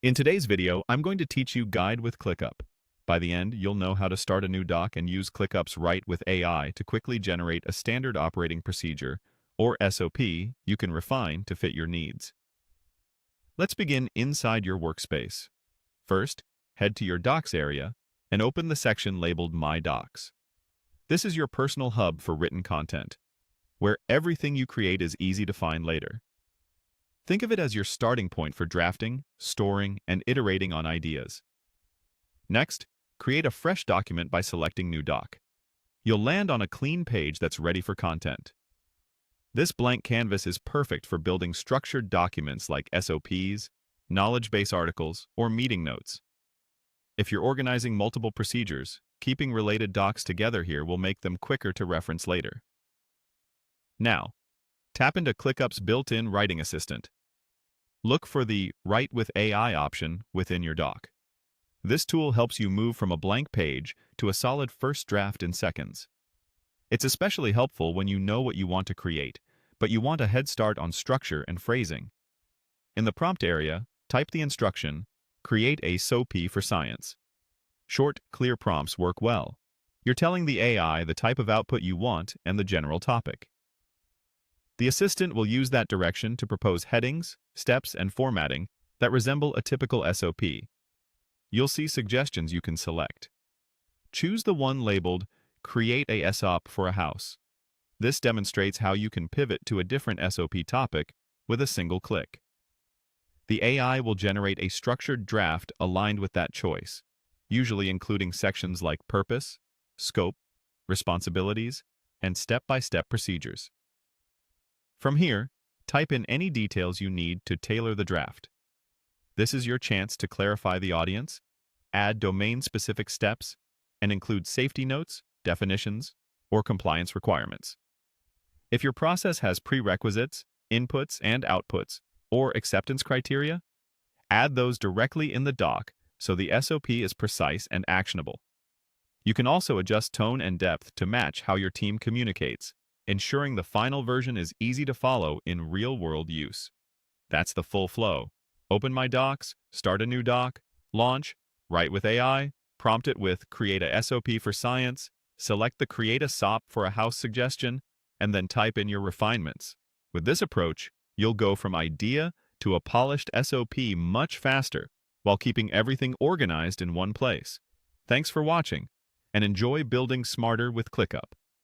In today's video, I'm going to teach you Guide with ClickUp. By the end, you'll know how to start a new doc and use ClickUp's Write with AI to quickly generate a standard operating procedure, or SOP, you can refine to fit your needs. Let's begin inside your workspace. First, head to your Docs area and open the section labeled My Docs. This is your personal hub for written content, where everything you create is easy to find later. Think of it as your starting point for drafting, storing, and iterating on ideas. Next, create a fresh document by selecting New Doc. You'll land on a clean page that's ready for content. This blank canvas is perfect for building structured documents like SOPs, knowledge base articles, or meeting notes. If you're organizing multiple procedures, keeping related docs together here will make them quicker to reference later. Now, tap into ClickUp's built-in writing assistant. Look for the Write with AI option within your doc. This tool helps you move from a blank page to a solid first draft in seconds. It's especially helpful when you know what you want to create, but you want a head start on structure and phrasing. In the prompt area, type the instruction, Create a SOP for science. Short, clear prompts work well. You're telling the AI the type of output you want and the general topic. The assistant will use that direction to propose headings, steps, and formatting that resemble a typical SOP. You'll see suggestions you can select. Choose the one labeled Create a SOP for a house. This demonstrates how you can pivot to a different SOP topic with a single click. The AI will generate a structured draft aligned with that choice, usually including sections like purpose, scope, responsibilities, and step-by-step procedures. From here, type in any details you need to tailor the draft. This is your chance to clarify the audience, add domain-specific steps, and include safety notes, definitions, or compliance requirements. If your process has prerequisites, inputs and outputs, or acceptance criteria, add those directly in the doc so the SOP is precise and actionable. You can also adjust tone and depth to match how your team communicates, ensuring the final version is easy to follow in real-world use. That's the full flow. Open My Docs, start a new doc, launch, write with AI, prompt it with Create a SOP for science, select the Create a SOP for a house suggestion, and then type in your refinements. With this approach, you'll go from idea to a polished SOP much faster while keeping everything organized in one place. Thanks for watching, and enjoy building smarter with ClickUp.